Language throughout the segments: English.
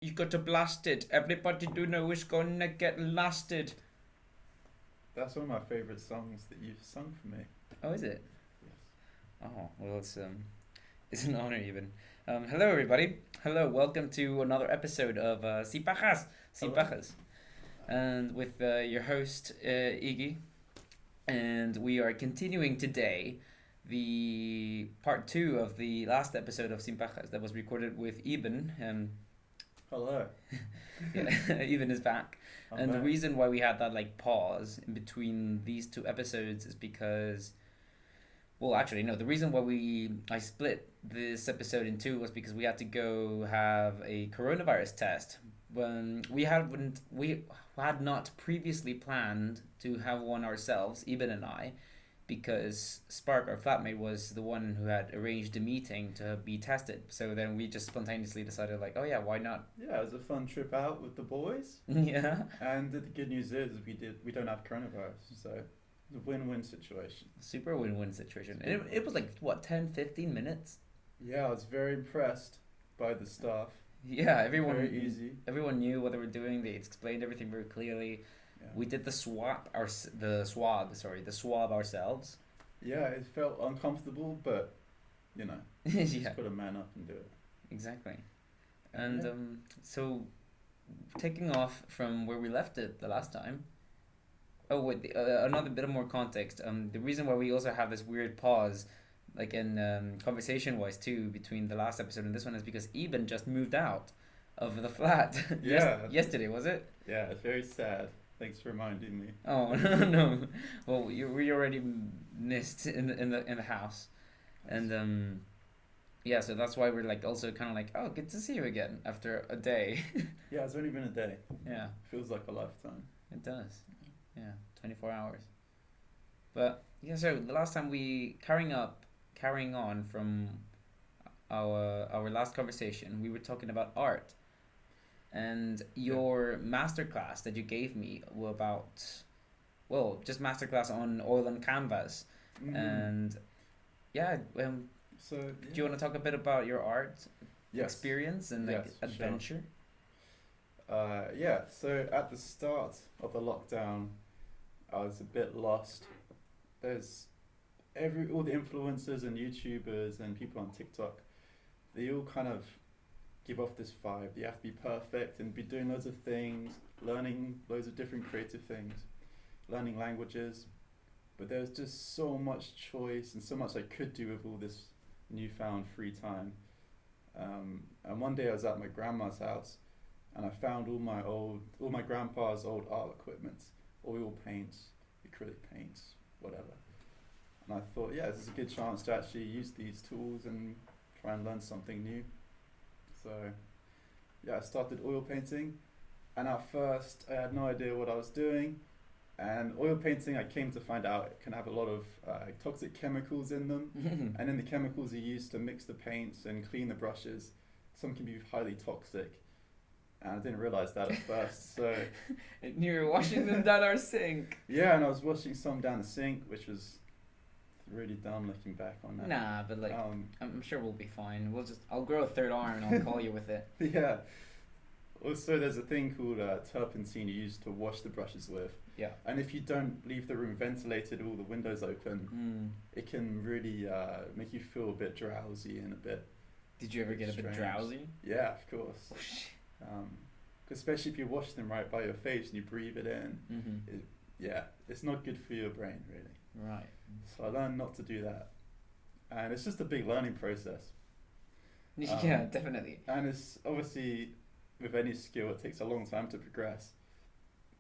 You got blasted. Everybody do know is gonna get lasted. That's one of my favourite songs that you've sung for me. Oh, is it? Yes. Oh, well, it's an honor even. Hello everybody. Hello, welcome to another episode of Pajas, Hello. Pajas, and with your host Iggy, and we are continuing today the part two of the last episode of Pajas that was recorded with Eben. Hello. Yeah, Eben is back. I'm And the back. reason why we had that like pause in between these two episodes is because, well, actually no, the reason why I split this episode in two was because we had to go have a coronavirus test. When we had not previously planned to have one ourselves, Eben and I, because Spark, our flatmate, was the one who had arranged a meeting to be tested. So then we just spontaneously decided, like, oh yeah, why not? Yeah, it was a fun trip out with the boys. Yeah. And the good news is we don't have coronavirus, so it's a win-win situation. Super win-win situation. And it was like, what, 10, 15 minutes? Yeah, I was very impressed by the staff. Yeah, everyone Very easy. everyone knew what they were doing. They explained everything very clearly. Yeah. We did the swab ourselves. Yeah, it felt uncomfortable, but you know, Yeah, just gotta man up and do it. exactly. And Yeah. so taking off from where we left it the last time. Oh wait, another bit of more context. The reason why we also have this weird pause, like in conversation wise too, between the last episode and this one is because Eben just moved out of the flat. Yeah. Yesterday was it? Yeah, it's very sad. Thanks for reminding me. Oh no. Well, we already missed in the house, and yeah. So that's why we're like also kind of like, oh, good to see you again after a day. Yeah, it's only been a day. Yeah, Feels like a lifetime. it does. Yeah, 24 hours. But yeah, so the last time carrying on from our last conversation, we were talking about art and your masterclass that you gave me about, well, just masterclass on oil and canvas. And yeah, So do you want to talk a bit about your art yes. experience and like Yes, for sure. adventure? Yeah, so at the start of the lockdown, I was a bit lost. There's all the influencers and YouTubers and people on TikTok, they all kind of give off this vibe. You have to be perfect and be doing loads of things, learning loads of different creative things, learning languages. But there's just so much choice and so much I could do with all this newfound free time. And one day I was at my grandma's house and I found all my grandpa's old art equipment, oil paints, acrylic paints, whatever. And I thought, yeah, this is a good chance to actually use these tools and try and learn something new. So, yeah, I started oil painting, and at first I had no idea what I was doing. And oil painting, I came to find out, it can have a lot of toxic chemicals in them, and in the chemicals you use to mix the paints and clean the brushes, some can be highly toxic. And I didn't realize that at first. So And you were washing them down our sink. yeah, and I was washing some down the sink, which was really dumb looking back on that. Nah, but like I'm sure we'll be fine. I'll grow a third arm and I'll call you with it. Yeah. Also, there's a thing called turpentine you use to wash the brushes with. Yeah. And if you don't leave the room ventilated, all the windows open, it can really make you feel a bit drowsy and a bit. Did you ever get a bit strange. drowsy? Yeah, of course. Especially if you wash them right by your face and you breathe it in. Mm-hmm. Yeah, it's not good for your brain, really. Right. So I learned not to do that. And it's just a big learning process. Yeah, definitely. And it's obviously, with any skill, it takes a long time to progress.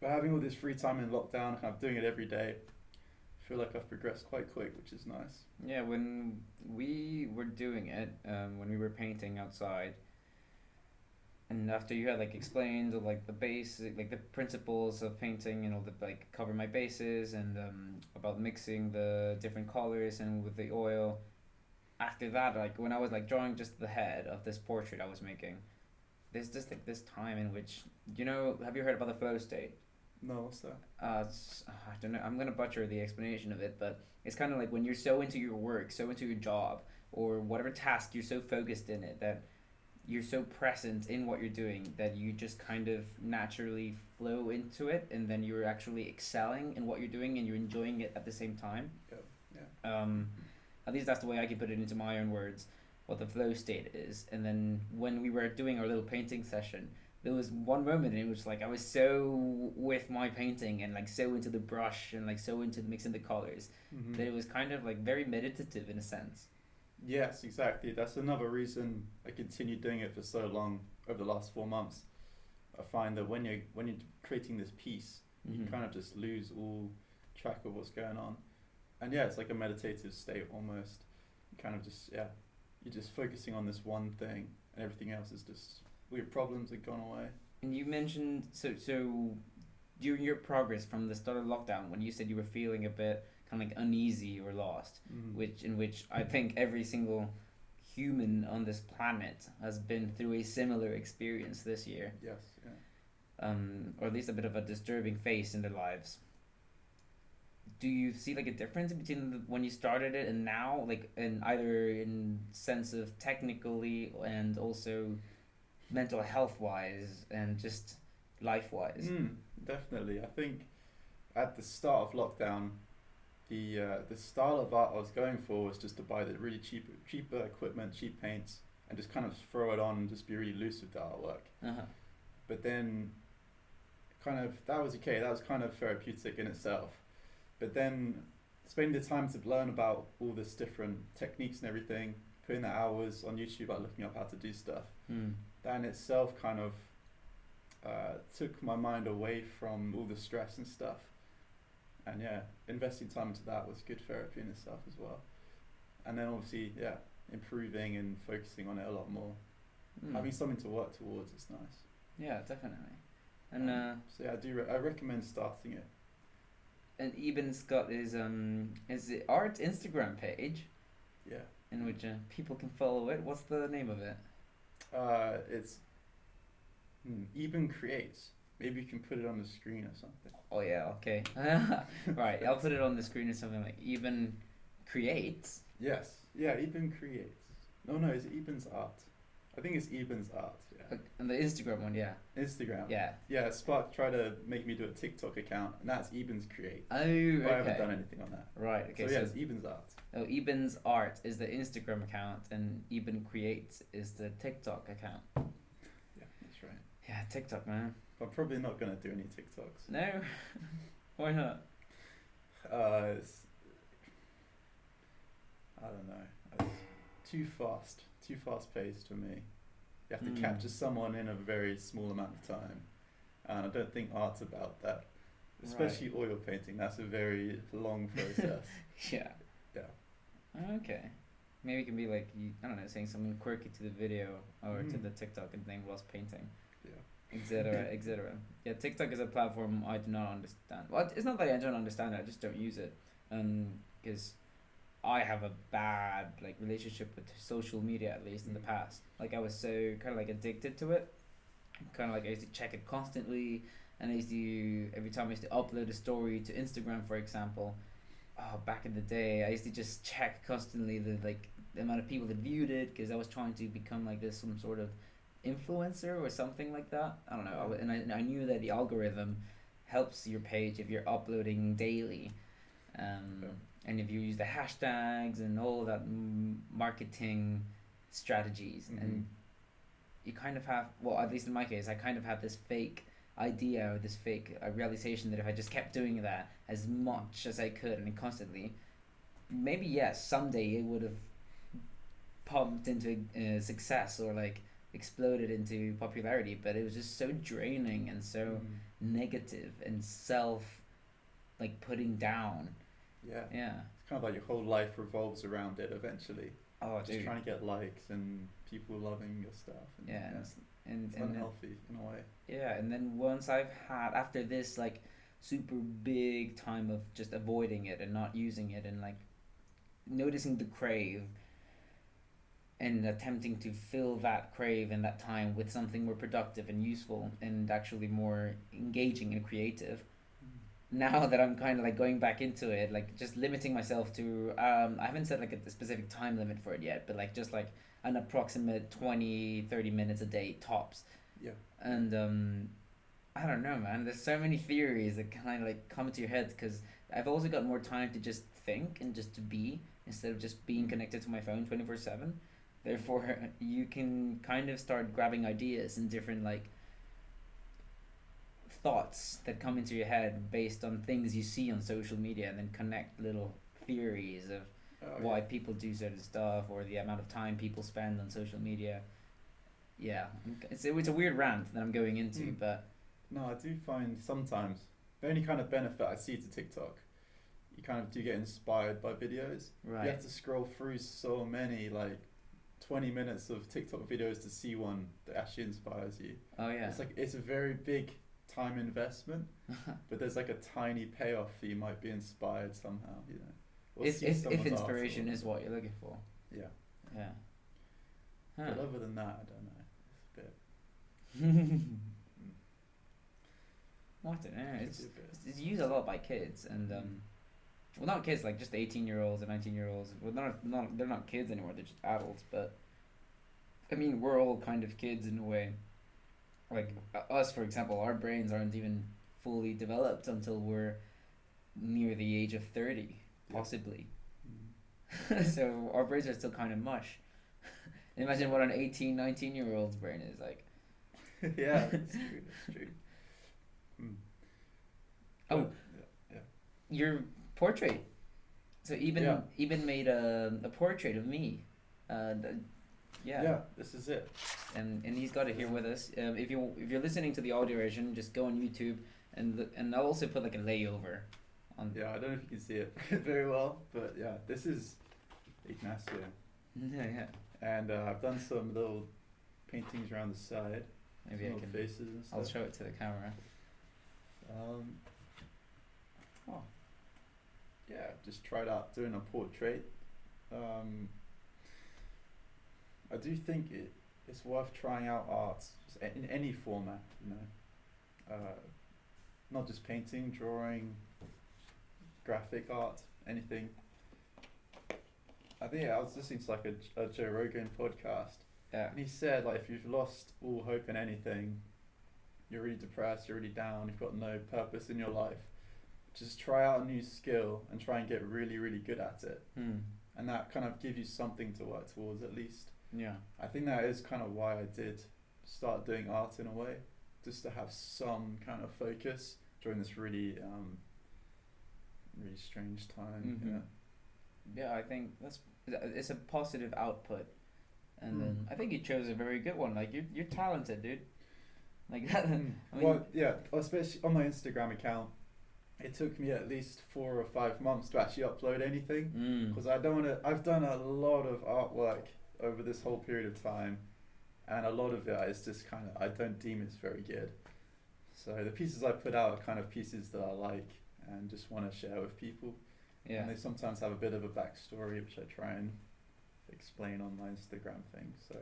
But having all this free time in lockdown, kind of doing it every day, I feel like I've progressed quite quick, which is nice. Yeah, when we were doing it, when we were painting outside, and after you had like explained like the basic, like the principles of painting, the like cover my bases and about mixing the different colors and with the oil. After that, like when I was like drawing just the head of this portrait I was making, there's just like this time in which, have you heard about the flow state? No, what's that? I don't know. I'm gonna butcher the explanation of it, but it's kind of like when you're so into your work, so into your job, or whatever task, you're so focused in it that you're so present in what you're doing that you just kind of naturally flow into it, and then you're actually excelling in what you're doing and you're enjoying it at the same time. Yeah. At least that's the way I can put it into my own words, what the flow state is. And then when we were doing our little painting session, there was one moment and it was like I was so with my painting and like so into the brush and like so into mixing the colors that it was kind of like very meditative in a sense. Yes, exactly. That's another reason I continued doing it for so long over the last 4 months. I find that when you're creating this piece, you kind of just lose all track of what's going on, and yeah, it's like a meditative state almost. You kind of just you're just focusing on this one thing, and everything else is just all your problems have gone away. And you mentioned so during your progress from the start of lockdown, when you said you were feeling a bit kind of like uneasy or lost, which I think every single human on this planet has been through a similar experience this year. Yes, yeah. Or at least a bit of a disturbing phase in their lives. Do you see like a difference between when you started it and now, like in either in sense of technically and also mental health wise and just life wise? Definitely. I think at the start of lockdown, the style of art I was going for was just to buy the really cheap equipment, cheap paints, and just kind of throw it on and just be really loose with the artwork. But then, kind of that was okay. That was kind of therapeutic in itself. But then, spending the time to learn about all this different techniques and everything, putting the hours on YouTube, like looking up how to do stuff, that in itself kind of took my mind away from all the stress and stuff. And yeah, investing time into that was good therapy in itself as well. And then obviously, improving and focusing on it a lot more. Having something to work towards is nice. Yeah, definitely. And so yeah, I recommend starting it. And Eben's got his the art Instagram page. Yeah. In which people can follow it. What's the name of it? It's Eben Creates. Maybe you can put it on the screen or something. Oh yeah, okay. Right, I'll put it on the screen or something like Eben Creates. Yes, yeah, Eben Creates. No, it's Eben's Art. I think it's Eben's Art, yeah. And the Instagram one, yeah. Instagram. Yeah. Yeah, Spark tried to make me do a TikTok account, and that's Eben's Create. Oh, okay. But I haven't done anything on that. Right, okay. So yeah, it's Eben's Art. Oh, Eben's Art is the Instagram account, and Eben Creates is the TikTok account. Yeah, that's right. Yeah, TikTok, man. I'm probably not going to do any TikToks. No? Why not? It's, I don't know. It's too fast paced for me. You have to capture someone in a very small amount of time. And I don't think art's about that. Especially oil painting, that's a very long process. Yeah. Okay. Maybe it can be like, I don't know, saying something quirky to the video or to the TikTok and thing whilst painting. Yeah. Etc. Yeah, TikTok is a platform I do not understand. Well, it's not that I don't understand it, I just don't use it. Because I have a bad like relationship with social media, at least in the past. Like I was so kind of like addicted to it. Kind of like I used to check it constantly, and every time I used to upload a story to Instagram, for example. Oh, back in the day, I used to just check constantly the amount of people that viewed it, because I was trying to become like this some sort of influencer or something like that. I don't know. And I knew that the algorithm helps your page if you're uploading daily. And if you use the hashtags and all that marketing strategies, and you kind of have, well, at least in my case, I kind of had this fake idea or this fake realization that if I just kept doing that as much as I could and constantly, maybe yes, someday it would have pumped into success or like exploded into popularity, but it was just so draining and so negative and self like putting down. Yeah. Yeah. It's kind of like your whole life revolves around it eventually. Oh, just dude. trying to get likes and people loving your stuff. And, yeah. And it's unhealthy in a way. Yeah, and then once I've had, after this like super big time of just avoiding it and not using it and like noticing the crave and attempting to fill that crave and that time with something more productive and useful and actually more engaging and creative. Now that I'm kind of like going back into it, like just limiting myself to I haven't set like a specific time limit for it yet, but like just like an approximate 20-30 minutes a day tops. Yeah. And I don't know, man. There's so many theories that kind of like come to your head because I've also got more time to just think and just to be instead of just being connected to my phone 24/7. Therefore, you can kind of start grabbing ideas and different like thoughts that come into your head based on things you see on social media, and then connect little theories of why people do certain stuff or the amount of time people spend on social media. Yeah, it's a weird rant that I'm going into, but no, I do find sometimes the only kind of benefit I see to TikTok, you kind of do get inspired by videos. right. You have to scroll through so many, like 20 minutes of TikTok videos to see one that actually inspires you. Oh yeah. It's like it's a very big time investment, but there's like a tiny payoff that you might be inspired somehow, you know. Or if see if someone's inspiration art is what you're looking for. yeah. Yeah. But other than that, I don't know. It's a bit. Well, I don't know. It's a bit. It's used a lot by kids and well, not kids, like just 18-year-olds and 19-year-olds. Well, not they're not kids anymore. They're just adults. But I mean, we're all kind of kids in a way. Like us, for example, our brains aren't even fully developed until we're near the age of 30, possibly. So our brains are still kind of mush. Imagine what an 18, 19-year-old's brain is like. Yeah, that's true. That's true. Oh, yeah. your portrait. So Yeah. Eben made a portrait of me. Yeah, this is it. And he's got it here with us. If you're listening to the audio version, just go on YouTube and I'll also put like a layover on. Yeah, I don't know if you can see it very well, but yeah, this is Ignacio. Yeah. And I've done some little paintings around the side. Maybe some I little can. faces and stuff. I'll show it to the camera. Yeah, just tried out doing a portrait. I do think it's worth trying out art in any format, you know. Not just painting, drawing, graphic art, anything. I think I was listening to like a Joe Rogan podcast, Yeah. and he said like if you've lost all hope in anything, you're really depressed, you're really down, you've got no purpose in your life, just try out a new skill and try and get really, really good at it. And that kind of gives you something to work towards at least. Yeah. I think that is kind of why I did start doing art in a way, just to have some kind of focus during this really, really strange time. Mhm. Yeah, I think it's a positive output, and then I think you chose a very good one. Like you're talented, dude. Like that. I mean, Well, yeah, especially on my Instagram account, it took me at least 4 or 5 months to actually upload anything because I don't want to. I've done a lot of artwork over this whole period of time, and a lot of it is just kind of I don't deem it's very good. So the pieces I put out are kind of pieces that I like and just want to share with people. yeah. And they sometimes have a bit of a backstory, which I try and explain on my Instagram thing. So,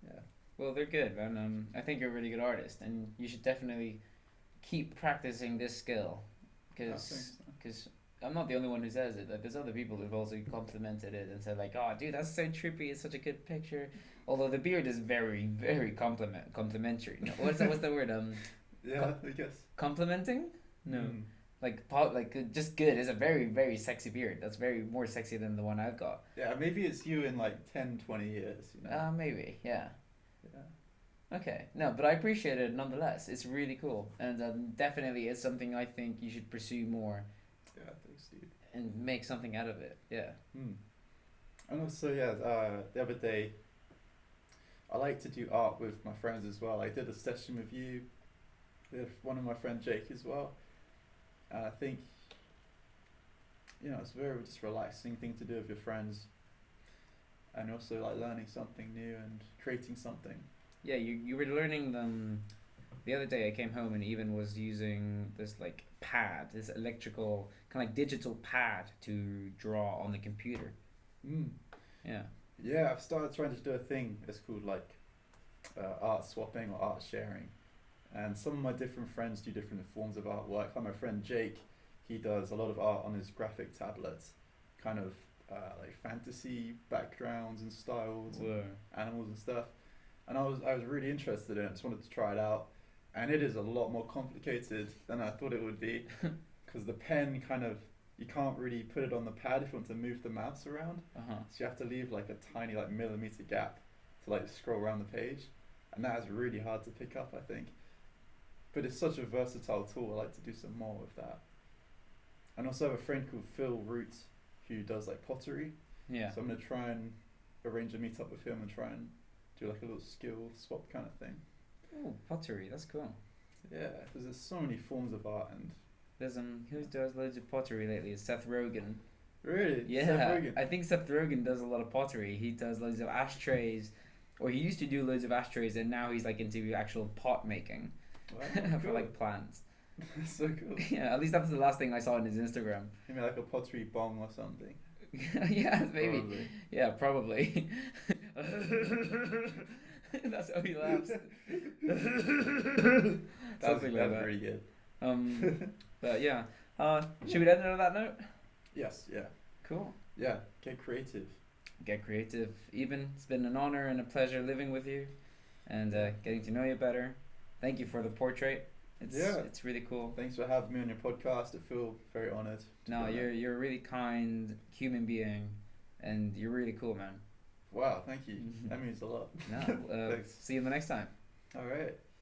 yeah. Well, they're good, and I think you're a really good artist, and you should definitely keep practicing this skill, because I'm not the only one who says it. Like, there's other people who've also complimented it and said like, "Oh, dude, that's so trippy. It's such a good picture." Although the beard is very, very complimentary. No, what's the word? Yeah, I guess. Complimenting? No. Just good. It's a very, very sexy beard. That's very more sexy than the one I've got. Yeah, maybe it's you in like 10, 20 years, you know. Maybe, yeah. Yeah. Okay, no, but I appreciate it nonetheless. It's really cool, and definitely it's something I think you should pursue more. Yeah, thanks, dude. And make something out of it. Yeah. And also, the other day, I like to do art with my friends as well. I did a session with you, with one of my friend Jake as well. And I think, it's a very just relaxing thing to do with your friends. And also like learning something new and creating something. Yeah, you were learning them. The other day I came home and Eben was using this like pad, this electrical kind of like digital pad to draw on the computer. Yeah. Yeah, I've started trying to do a thing. It's called like art swapping or art sharing. And some of my different friends do different forms of artwork. Like my friend Jake, he does a lot of art on his graphic tablets, kind of like fantasy backgrounds and styles Whoa. and animals and stuff. And I was really interested in it. I just wanted to try it out, and it is a lot more complicated than I thought it would be, because the pen kind of, you can't really put it on the pad if you want to move the mouse around. Uh-huh. So you have to leave like a tiny like millimeter gap to like scroll around the page, and that is really hard to pick up, I think. But it's such a versatile tool. I like to do some more with that. And also I have a friend called Phil Root who does like pottery. Yeah. So I'm gonna try and arrange a meet up with him and try and do like a little skill swap kind of thing. Oh, pottery. That's cool. Yeah, because there's so many forms of art, and There's who does loads of pottery lately? It's Seth Rogen. really, Yeah, Seth Rogen. I think Seth Rogen does a lot of pottery. He does loads of ashtrays, or he used to do loads of ashtrays, and now he's like into actual pot making Wow, for cool. like plants. That's so cool. Yeah, at least that's the last thing I saw on his Instagram. Maybe like a pottery bong or something. Yeah, maybe. Probably. Yeah, probably. That's how he laughs. That's Something like that. really good. But yeah. Should we end on that note? Yes, yeah. Cool. Yeah, get creative. Get creative. Eben, it's been an honor and a pleasure living with you, and getting to know you better. Thank you for the portrait. It's really cool. Thanks for having me on your podcast. I feel very honoured. No, you're a really kind human being, and you're really cool, man. Wow, thank you. That means a lot. No, Thanks. see you the next time. All right.